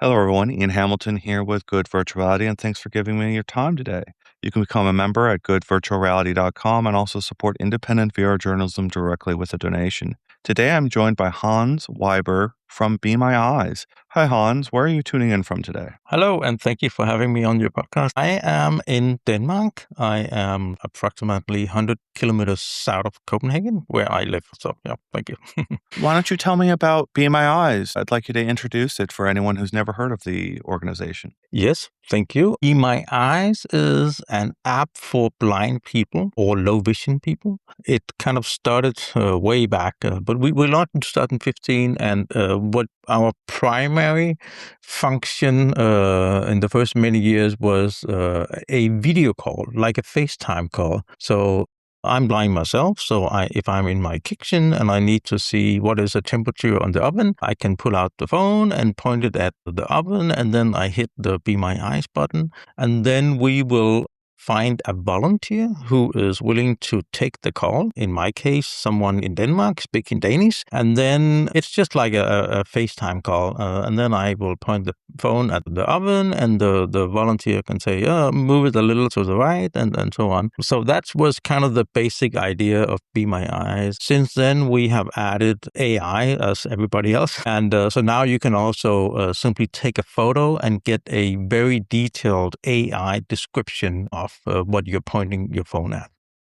Hello, everyone. Ian Hamilton here with Good Virtuality, and thanks for giving me your time today. You can become a member at goodvirtualreality.com and also support independent VR journalism directly with a donation. Today, I'm joined by Hans Wiberg from Be My Eyes. Hi, Hans. Where are you tuning in from today? Hello, and thank you for having me on your podcast. I am in Denmark. I am approximately 100 kilometers south of Copenhagen, where I live. So, yeah, thank you. Why don't you tell me about Be My Eyes? I'd like you to introduce it for anyone who's never heard of the organization. Yes, thank you. Be My Eyes is an app for blind people or low vision people. It kind of started way back, but we launched in 2015, and what our primary function in the first many years was a video call, like a FaceTime call. So I'm blind myself, so if I'm in my kitchen and I need to see what is the temperature on the oven, I can pull out the phone and point it at the oven, and then I hit the Be My Eyes button, and then we will find a volunteer who is willing to take the call. In my case, someone in Denmark speaking Danish, and then it's just like a FaceTime call, and then I will point the phone at the oven, and the volunteer can say, move it a little to the right, and so on. So that was kind of the basic idea of Be My Eyes. Since then, we have added AI as everybody else, and so now you can also simply take a photo and get a very detailed AI description of what you're pointing your phone at.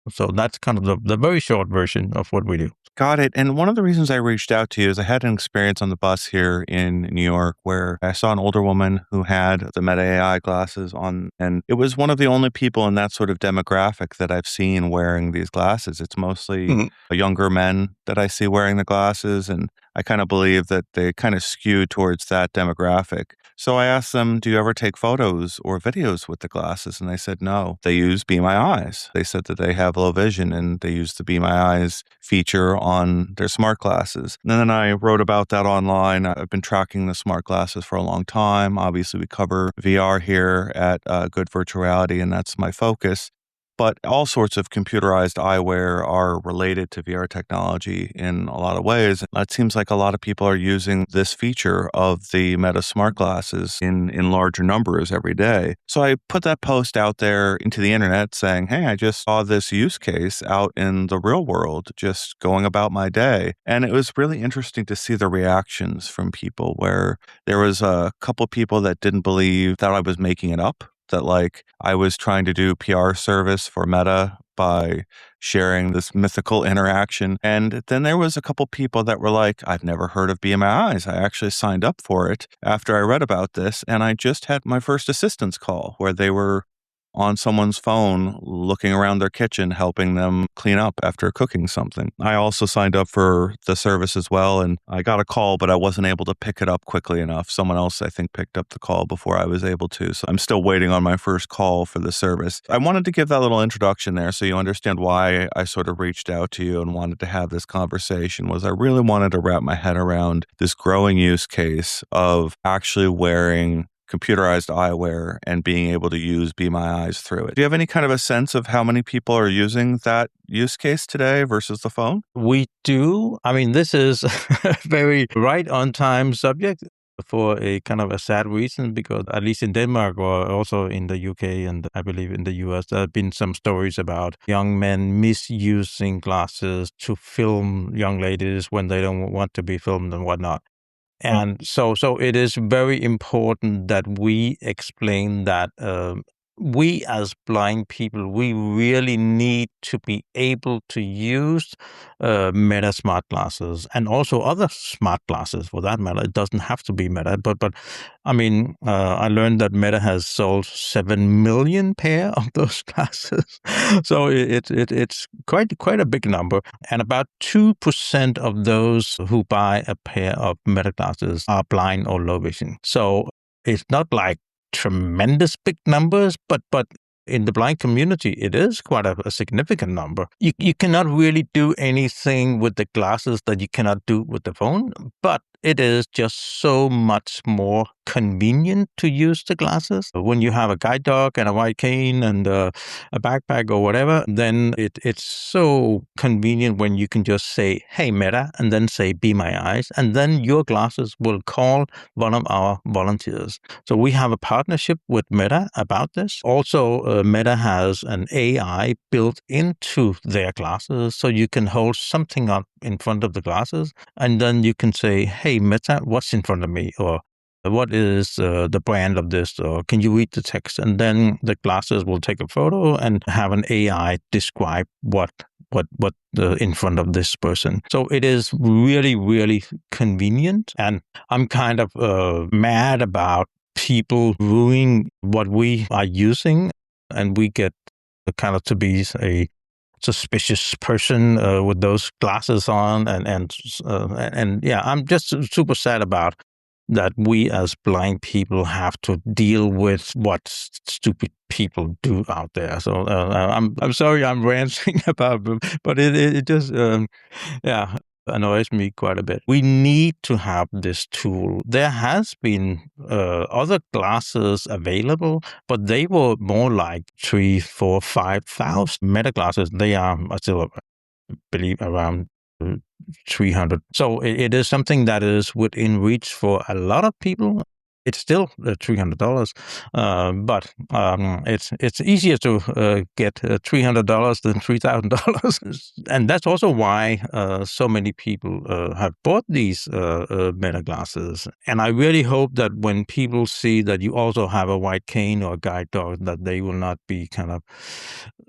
So that's kind of the very short version of what we do. Got it. And one of the reasons I reached out to you is I had an experience on the bus here in New York where I saw an older woman who had the Meta AI glasses on, and it was one of the only people in that sort of demographic that I've seen wearing these glasses. It's mostly younger men that I see wearing the glasses, and I kind of believe that they kind of skew towards that demographic. So I asked them, do you ever take photos or videos with the glasses? And they said no. They use Be My Eyes. They said that they have low vision and they use the Be My Eyes feature on their smart glasses. And then I wrote about that online. I've been tracking the smart glasses for a long time. Obviously, we cover VR here at Good Virtual Reality, and that's my focus. But all sorts of computerized eyewear are related to VR technology in a lot of ways. It seems like a lot of people are using this feature of the Meta smart glasses in larger numbers every day. So I put that post out there into the internet saying, hey, I just saw this use case out in the real world, just going about my day. And it was really interesting to see the reactions from people where there was a couple people that didn't believe that I was making it up, that like I was trying to do PR service for Meta by sharing this mythical interaction. And then there was a couple people that were like, I've never heard of Be My Eyes. I actually signed up for it after I read about this. And I just had my first assistance call where they were on someone's phone looking around their kitchen, helping them clean up after cooking something. I also signed up for the service as well, and I got a call, but I wasn't able to pick it up quickly enough. Someone else, I think, picked up the call before I was able to, so I'm still waiting on my first call for the service. I wanted to give that little introduction there so you understand why I sort of reached out to you and wanted to have this conversation. Was I really wanted to wrap my head around this growing use case of actually wearing computerized eyewear and being able to use Be My Eyes through it. Do you have any kind of a sense of how many people are using that use case today versus the phone? We do. I mean, this is a very right on time subject for a kind of a sad reason, because at least in Denmark or also in the UK and I believe in the US, there have been some stories about young men misusing glasses to film young ladies when they don't want to be filmed and whatnot. And so it is very important that we explain that we as blind people, we really need to be able to use Meta smart glasses and also other smart glasses for that matter. It doesn't have to be Meta, but I mean, I learned that Meta has sold 7 million pair of those glasses. So it's quite a big number. And about 2% of those who buy a pair of Meta glasses are blind or low vision. So it's not like tremendous big numbers, but in the blind community, it is quite a significant number. You cannot really do anything with the glasses that you cannot do with the phone, but it is just so much more convenient to use the glasses. When you have a guide dog and a white cane and a backpack or whatever, then it's so convenient when you can just say, hey, Meta, and then say, be my eyes. And then your glasses will call one of our volunteers. So we have a partnership with Meta about this. Also, Meta has an AI built into their glasses. So you can hold something up in front of the glasses, and then you can say, hey, Meta, what's in front of me? Or what is the brand of this? Or can you read the text? And then the glasses will take a photo and have an AI describe what in front of this person. So it is really, really convenient. And I'm kind of mad about people ruining what we are using, and we get kind of to be a suspicious person with those glasses on, and yeah, I'm just super sad about that. We as blind people have to deal with what stupid people do out there. So I'm sorry I'm ranting about, but it just yeah, annoys me quite a bit. We need to have this tool. There has been other glasses available, but they were more like 3, 4, 5,000 Meta glasses. They are still, I believe, around 300. So it is something that is within reach for a lot of people. It's still $300, but it's easier to get $300 than $3,000, and that's also why so many people have bought these Meta glasses. And I really hope that when people see that you also have a white cane or a guide dog, that they will not be kind of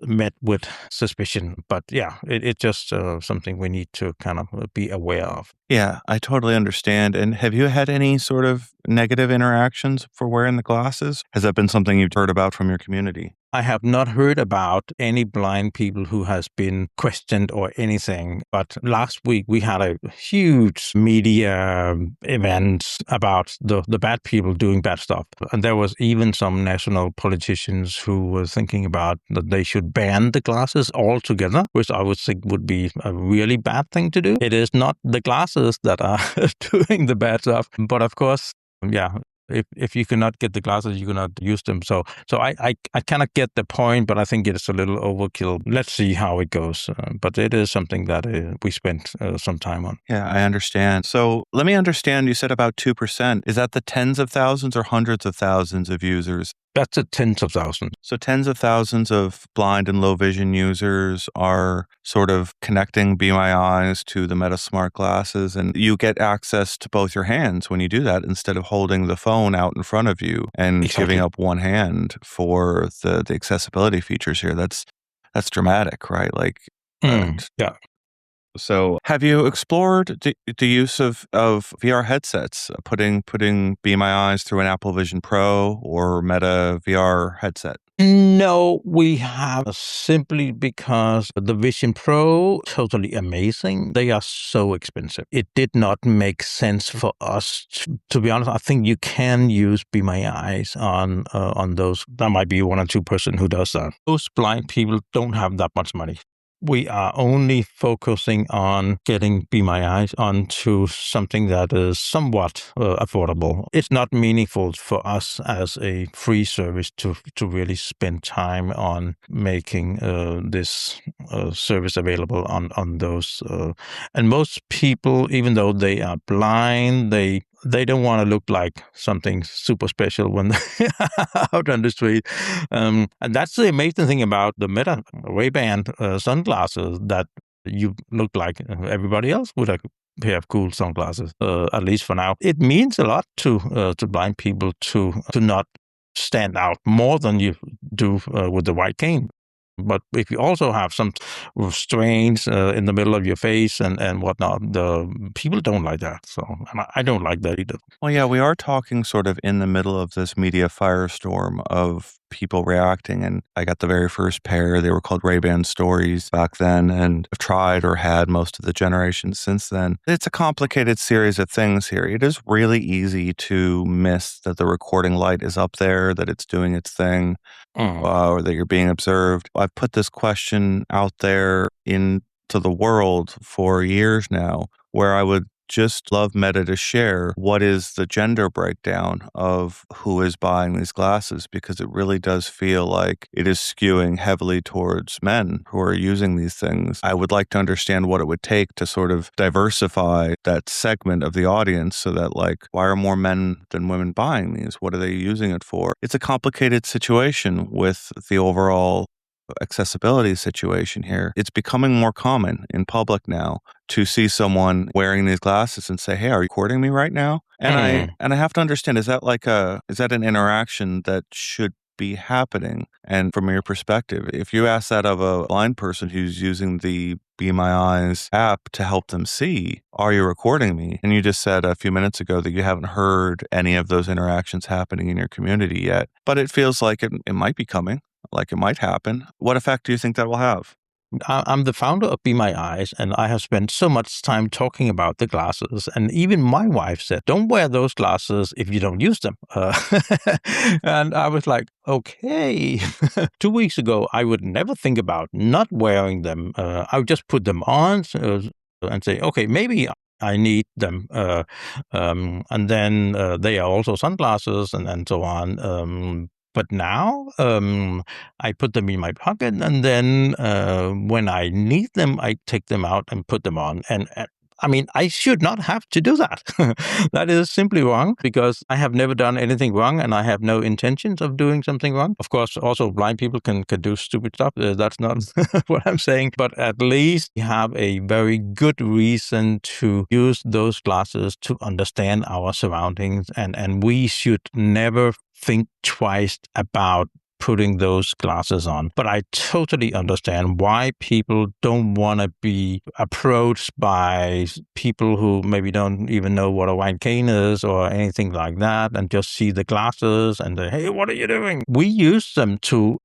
met with suspicion. But yeah, it's just something we need to kind of be aware of. Yeah, I totally understand. And have you had any sort of negative interactions for wearing the glasses? Has that been something you've heard about from your community? I have not heard about any blind people who has been questioned or anything. But last week we had a huge media event about the bad people doing bad stuff. And there was even some national politicians who were thinking about that they should ban the glasses altogether, which I would think would be a really bad thing to do. It is not the glasses that are doing the bad stuff. But of course, yeah, if you cannot get the glasses, you cannot use them. So I cannot get the point, but I think it's a little overkill. Let's see how it goes. But it is something that we spent some time on. Yeah, I understand. So let me understand, you said about 2%. Is that the tens of thousands or hundreds of thousands of users? That's a tens of thousands. So tens of thousands of blind and low vision users are sort of connecting Be My Eyes to the Meta Smart Glasses, and you get access to both your hands when you do that instead of holding the phone out in front of you and Exactly. giving up one hand for the accessibility features here. That's dramatic, right? Like, Yeah. so have you explored the use of VR headsets, putting Be My Eyes through an Apple Vision Pro or Meta VR headset? No, we have simply because the Vision Pro, totally amazing. They are so expensive. It did not make sense for us. To be honest, I think you can use Be My Eyes on those. There might be 1 or 2 person who does that. Most blind people don't have that much money. We are only focusing on getting Be My Eyes onto something that is somewhat affordable. It's not meaningful for us as a free service to really spend time on making this service available on those. And most people, even though they are blind, they don't want to look like something super special when they're out on the street. And that's the amazing thing about the Meta Ray-Ban sunglasses, that you look like everybody else with a pair of cool sunglasses, at least for now. It means a lot to blind people to not stand out more than you do with the white cane. But if you also have some strains in the middle of your face and whatnot, the people don't like that. So I don't like that either. Well, yeah, we are talking sort of in the middle of this media firestorm of people reacting. And I got the very first pair. They were called Ray-Ban Stories back then, and I've tried or had most of the generations since then. It's a complicated series of things here. It is really easy to miss that the recording light is up there, that it's doing its thing, or that you're being observed. I've put this question out there into the world for years now, where I would just love Meta to share what is the gender breakdown of who is buying these glasses, because it really does feel like it is skewing heavily towards men who are using these things. I would like to understand what it would take to sort of diversify that segment of the audience so that, like, why are more men than women buying these? What are they using it for? It's a complicated situation with the overall accessibility situation here. It's becoming more common in public now to see someone wearing these glasses and say, "Hey, are you recording me right now?" And I have to understand, is that an interaction that should be happening? And from your perspective, if you ask that of a blind person who's using the Be My Eyes app to help them see, "Are you recording me?" And you just said a few minutes ago that you haven't heard any of those interactions happening in your community yet, but it feels like it might be coming, like it might happen. What effect do you think that will have? I'm the founder of Be My Eyes, and I have spent so much time talking about the glasses. And even my wife said, "Don't wear those glasses if you don't use them." And I was like, okay. 2 weeks ago, I would never think about not wearing them. I would just put them on and say, okay, maybe I need them. And then they are also sunglasses and so on. But now I put them in my pocket, and then when I need them, I take them out and put them on. And I mean, I should not have to do that. That is simply wrong, because I have never done anything wrong, and I have no intentions of doing something wrong. Of course, also blind people can do stupid stuff. That's not what I'm saying. But at least we have a very good reason to use those glasses to understand our surroundings, and we should never think twice about putting those glasses on. But I totally understand why people don't want to be approached by people who maybe don't even know what a white cane is or anything like that, and just see the glasses and say, "Hey, what are you doing?" We use them to,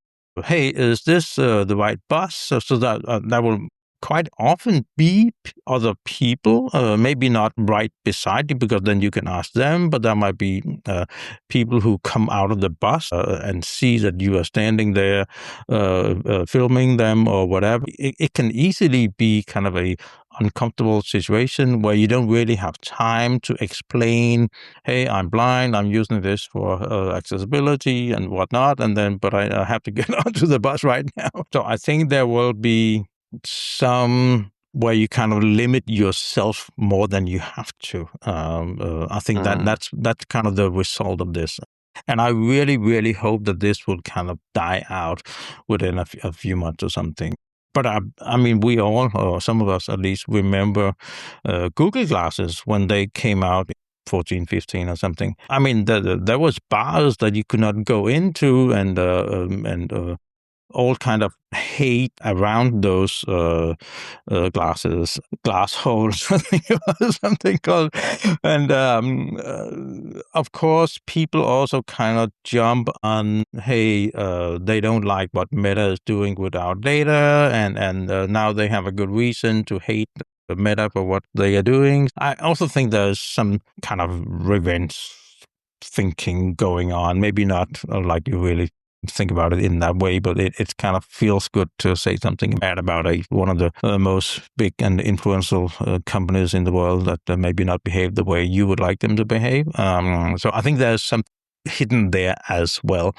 "Hey, is this the right bus?" So that that will quite often be other people, maybe not right beside you, because then you can ask them, but there might be people who come out of the bus and see that you are standing there filming them or whatever. It can easily be kind of a uncomfortable situation where you don't really have time to explain, "Hey, I'm blind, I'm using this for accessibility and whatnot, and then, but I have to get onto the bus right now." So I think there will be some where you kind of limit yourself more than you have to. I think that's kind of the result of this. And I really, really hope that this will kind of die out within a few months or something. But I mean, we all, or some of us at least, remember Google Glasses when they came out. 14, 15 or something. I mean, there was bars that you could not go into, and all kind of hate around those glasses, glass holes, I think it was something called. And of course, people also kind of jump on, "Hey, they don't like what Meta is doing with our data, and now they have a good reason to hate Meta for what they are doing." I also think there's some kind of revenge thinking going on. Maybe not like you really think about it in that way, but it kind of feels good to say something bad about one of the most big and influential companies in the world that maybe not behave the way you would like them to behave. So I think there's some hidden there as well.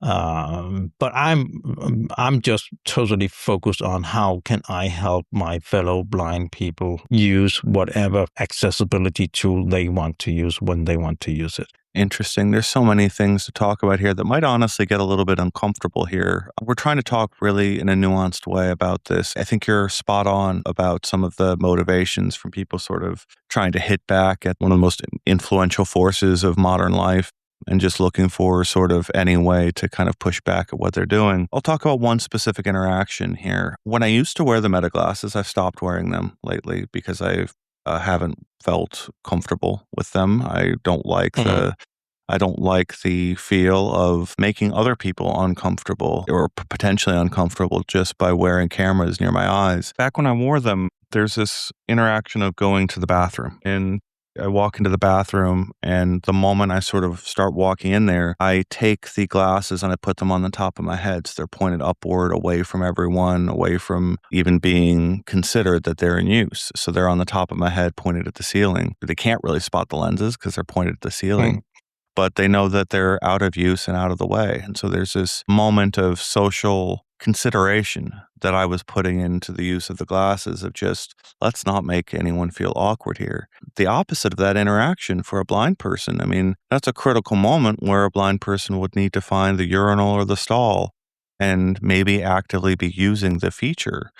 But I'm just totally focused on how can I help my fellow blind people use whatever accessibility tool they want to use when they want to use it. Interesting. There's so many things to talk about here that might honestly get a little bit uncomfortable here. We're trying to talk really in a nuanced way about this. I think you're spot on about some of the motivations from people sort of trying to hit back at one of the most influential forces of modern life and just looking for sort of any way to kind of push back at what they're doing. I'll talk about one specific interaction here. When I used to wear the Meta glasses, I've stopped wearing them lately because I haven't felt comfortable with them. I don't like the feel of making other people uncomfortable or potentially uncomfortable just by wearing cameras near my eyes. Back when I wore them, there's this interaction of going to the bathroom. And I walk into the bathroom, and the moment I sort of start walking in there, I take the glasses and I put them on the top of my head. So they're pointed upward, away from everyone, away from even being considered that they're in use. So they're on the top of my head, pointed at the ceiling. They can't really spot the lenses because they're pointed at the ceiling, but they know that they're out of use and out of the way. And so there's this moment of social consideration that I was putting into the use of the glasses of just, let's not make anyone feel awkward here. The opposite of that interaction for a blind person, I mean, that's a critical moment where a blind person would need to find the urinal or the stall and maybe actively be using the feature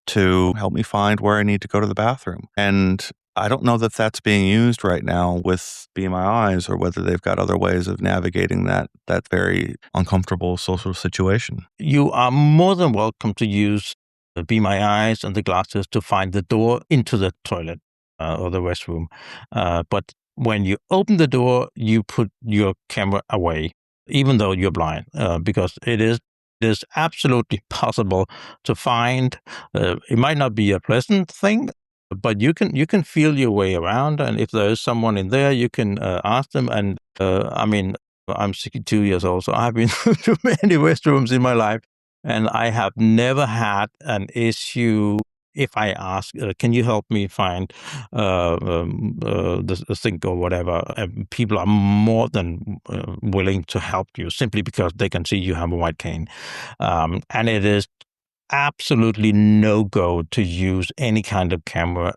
to help me find where I need to go to the bathroom. And I don't know that that's being used right now with Be My Eyes, or whether they've got other ways of navigating that very uncomfortable social situation. You are more than welcome to use the Be My Eyes and the glasses to find the door into the toilet or the restroom. But when you open the door, you put your camera away, even though you're blind, because it is absolutely possible to find. It might not be a pleasant thing, but you can feel your way around, and if there is someone in there, you can ask them. And I mean, I'm 62 years old, so I've been to many restrooms in my life, and I have never had an issue. If I ask, can you help me find the sink or whatever, people are more than willing to help you simply because they can see you have a white cane. And it is absolutely no go to use any kind of camera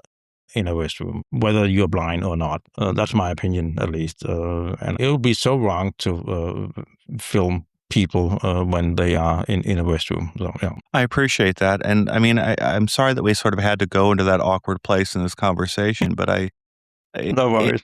in a restroom, whether you're blind or not. That's my opinion, at least. And it would be so wrong to film people when they are in a restroom. So, yeah. I appreciate that. And I mean, I'm sorry that we sort of had to go into that awkward place in this conversation, but No worries.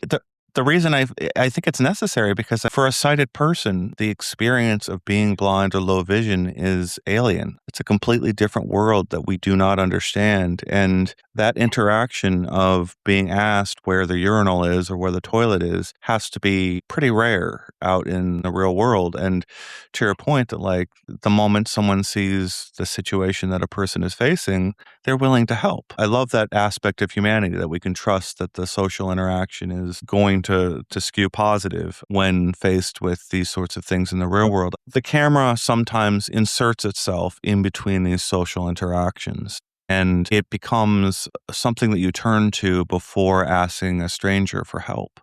the reason I think it's necessary because for a sighted person, the experience of being blind or low vision is alien. It's a completely different world that we do not understand. And that interaction of being asked where the urinal is or where the toilet is has to be pretty rare out in the real world. And to your point that like the moment someone sees the situation that a person is facing, they're willing to help. I love that aspect of humanity, that we can trust that the social interaction is going to skew positive when faced with these sorts of things in the real world. The camera sometimes inserts itself in between these social interactions, and it becomes something that you turn to before asking a stranger for help,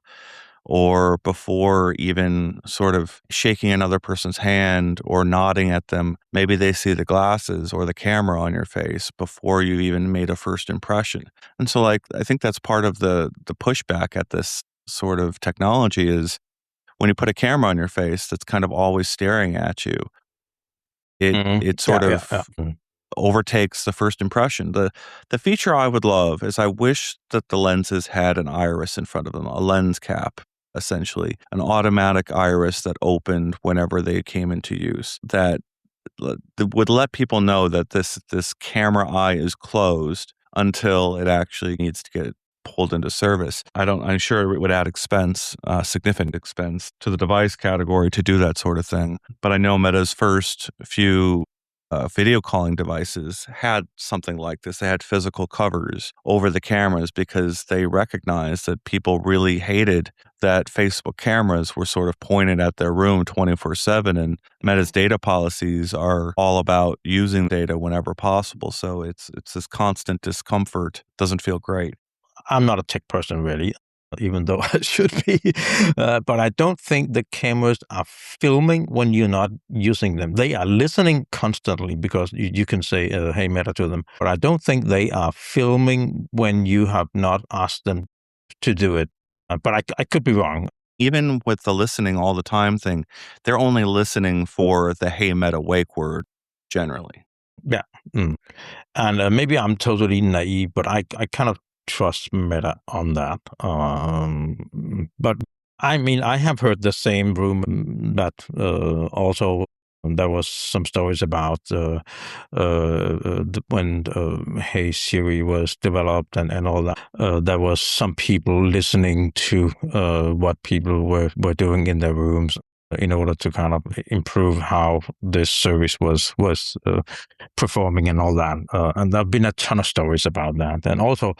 or before even sort of shaking another person's hand or nodding at them. Maybe they see the glasses or the camera on your face before you even made a first impression. And so like, I think that's part of the pushback at this sort of technology is when you put a camera on your face that's kind of always staring at you, it sort of overtakes the first impression. The feature I would love is I wish that the lenses had an iris in front of them, a lens cap, essentially, an automatic iris that opened whenever they came into use, that would let people know that this camera eye is closed until it actually needs to get pulled into service. I'm sure it would add expense, significant expense to the device category to do that sort of thing. But I know Meta's first few video calling devices had something like this. They had physical covers over the cameras because they recognized that people really hated that Facebook cameras were sort of pointed at their room 24/7, and Meta's data policies are all about using data whenever possible. So it's this constant discomfort. Doesn't feel great. I'm not a tech person, really, even though I should be. But I don't think the cameras are filming when you're not using them. They are listening constantly because you can say, hey, Meta to them. But I don't think they are filming when you have not asked them to do it. But I could be wrong. Even with the listening all the time thing, they're only listening for the hey Meta wake word generally. Yeah. And maybe I'm totally naive, but I kind of trust Meta on that. But I mean, I have heard the same rumor that also there was some stories about when Hey Siri was developed and all that. There was some people listening to what people were doing in their rooms in order to kind of improve how this service was performing and all that. And there have been a ton of stories about that. And also,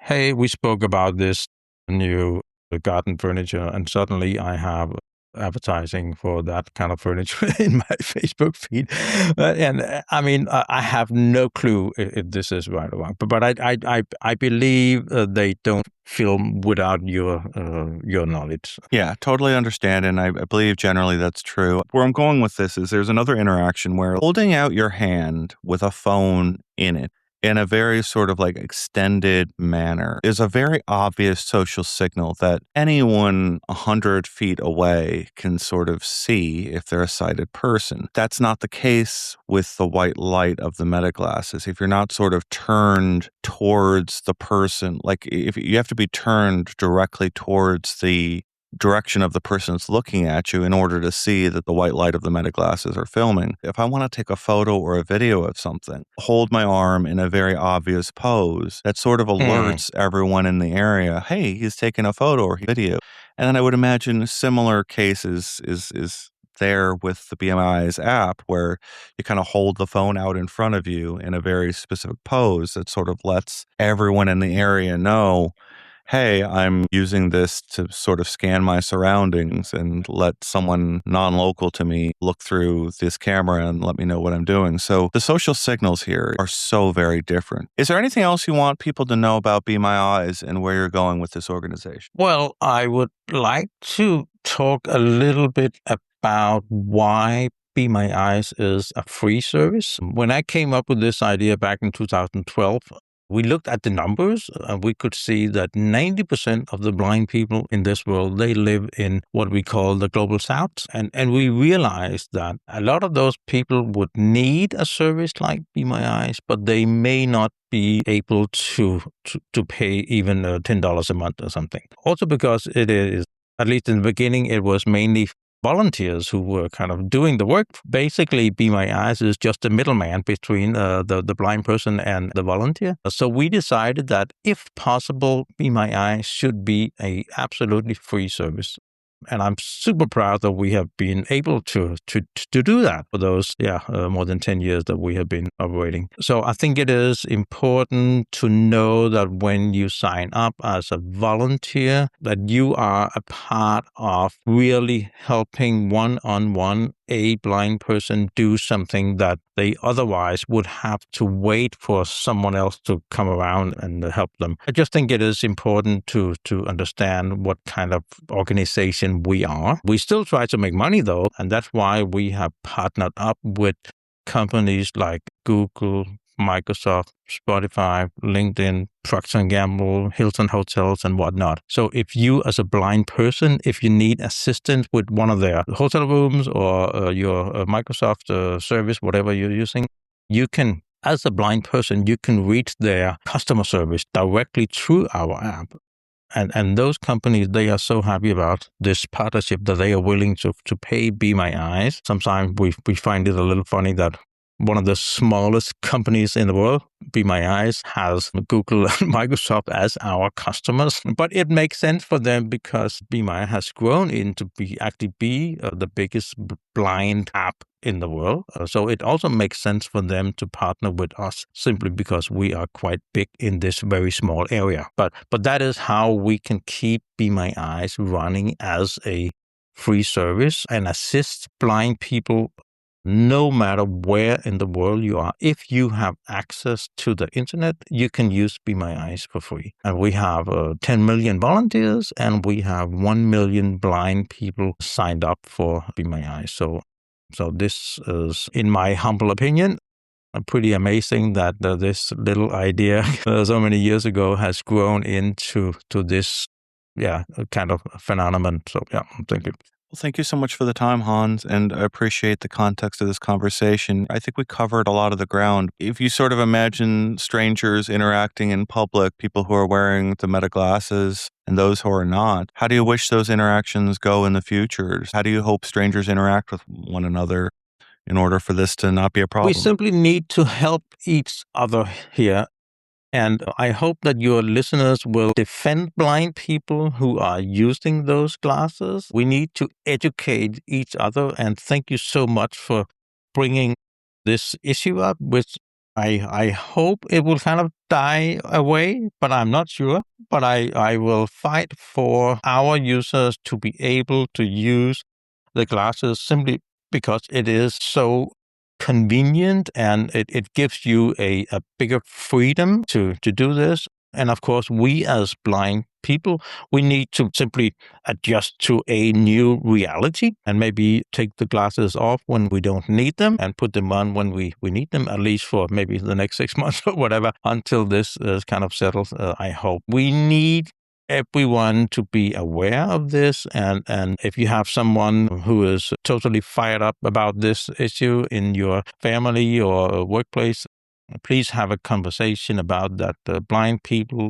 hey, we spoke about this new garden furniture, and suddenly I have advertising for that kind of furniture in my Facebook feed. I mean, I have no clue if this is right or wrong, but I believe they don't film without your knowledge. Yeah, totally understand. And I believe generally that's true. Where I'm going with this is there's another interaction where holding out your hand with a phone in it in a very sort of like extended manner is a very obvious social signal that anyone 100 feet away can sort of see if they're a sighted person. That's not the case with the white light of the meta glasses. If you're not sort of turned towards the person, like if you have to be turned directly towards the direction of the person that's looking at you in order to see that the white light of the meta glasses are filming. If I want to take a photo or a video of something, hold my arm in a very obvious pose that sort of alerts everyone in the area, hey, he's taking a photo or video. And then I would imagine similar cases is there with the BMI's app where you kind of hold the phone out in front of you in a very specific pose that sort of lets everyone in the area know, hey, I'm using this to sort of scan my surroundings and let someone non-local to me look through this camera and let me know what I'm doing. So the social signals here are so very different. Is there anything else you want people to know about Be My Eyes and where you're going with this organization? Well, I would like to talk a little bit about why Be My Eyes is a free service. When I came up with this idea back in 2012, we looked at the numbers and we could see that 90% of the blind people in this world, they live in what we call the global south. And we realized that a lot of those people would need a service like Be My Eyes, but they may not be able to pay even $10 a month or something. Also because it is, at least in the beginning, it was mainly volunteers who were kind of doing the work. Basically, Be My Eyes is just a middleman between the blind person and the volunteer. So we decided that if possible, Be My Eyes should be a absolutely free service. And I'm super proud that we have been able to do that for those, more than 10 years that we have been operating. So I think it is important to know that when you sign up as a volunteer, that you are a part of really helping one-on-one a blind person do something that they otherwise would have to wait for someone else to come around and help them. I just think it is important to understand what kind of organization we are. We still try to make money though, and that's why we have partnered up with companies like Google, Microsoft, Spotify, LinkedIn, Procter & Gamble, Hilton Hotels, and whatnot. So if you as a blind person, if you need assistance with one of their hotel rooms or your Microsoft service, whatever you're using, you can, as a blind person, you can reach their customer service directly through our app. And those companies, they are so happy about this partnership that they are willing to pay Be My Eyes. Sometimes we find it a little funny that one of the smallest companies in the world, Be My Eyes, has Google and Microsoft as our customers. But it makes sense for them because Be My Eye has grown into be the biggest blind app in the world. So it also makes sense for them to partner with us simply because we are quite big in this very small area. But that is how we can keep Be My Eyes running as a free service and assist blind people no matter where in the world you are. If you have access to the internet, you can use Be My Eyes for free. And we have 10 million volunteers and we have 1 million blind people signed up for Be My Eyes. So this is, in my humble opinion, pretty amazing that this little idea so many years ago has grown into this kind of phenomenon. So thank you. Well, thank you so much for the time, Hans, and I appreciate the context of this conversation. I think we covered a lot of the ground. If you sort of imagine strangers interacting in public, people who are wearing the meta glasses and those who are not, how do you wish those interactions go in the future? How do you hope strangers interact with one another in order for this to not be a problem? We simply need to help each other here. And I hope that your listeners will defend blind people who are using those glasses. We need to educate each other. And thank you so much for bringing this issue up, which I hope it will kind of die away, but I'm not sure. But I will fight for our users to be able to use the glasses simply because it is so convenient and it gives you a bigger freedom to do this. And of course, we as blind people, we need to simply adjust to a new reality and maybe take the glasses off when we don't need them and put them on when we need them, at least for maybe the next 6 months or whatever, until this is kind of settled, I hope. We need everyone to be aware of this. And if you have someone who is totally fired up about this issue in your family or workplace, please have a conversation about that. Blind people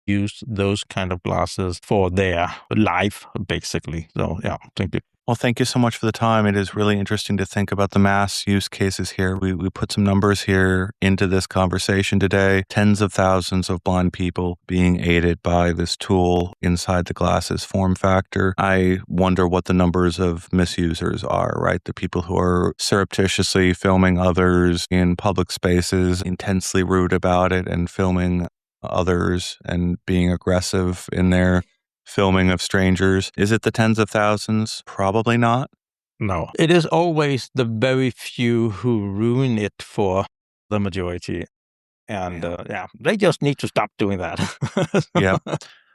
use those kind of glasses for their life, basically. So, yeah, thank you. Well, thank you so much for the time. It is really interesting to think about the mass use cases here. We put some numbers here into this conversation today. Tens of thousands of blind people being aided by this tool inside the glasses form factor. I wonder what the numbers of misusers are, right? The people who are surreptitiously filming others in public spaces, intensely rude about it, and filming others and being aggressive in their filming of strangers. Is it the tens of thousands? Probably not. No. It is always the very few who ruin it for the majority. And they just need to stop doing that. Yeah.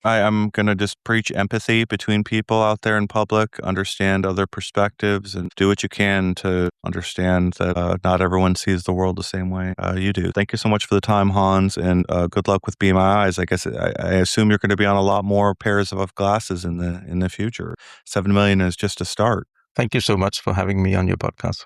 I'm going to just preach empathy between people out there in public, understand other perspectives, and do what you can to understand that not everyone sees the world the same way you do. Thank you so much for the time, Hans, and good luck with Be My Eyes. I guess I assume you're going to be on a lot more pairs of glasses in the future. 7 million is just a start. Thank you so much for having me on your podcast.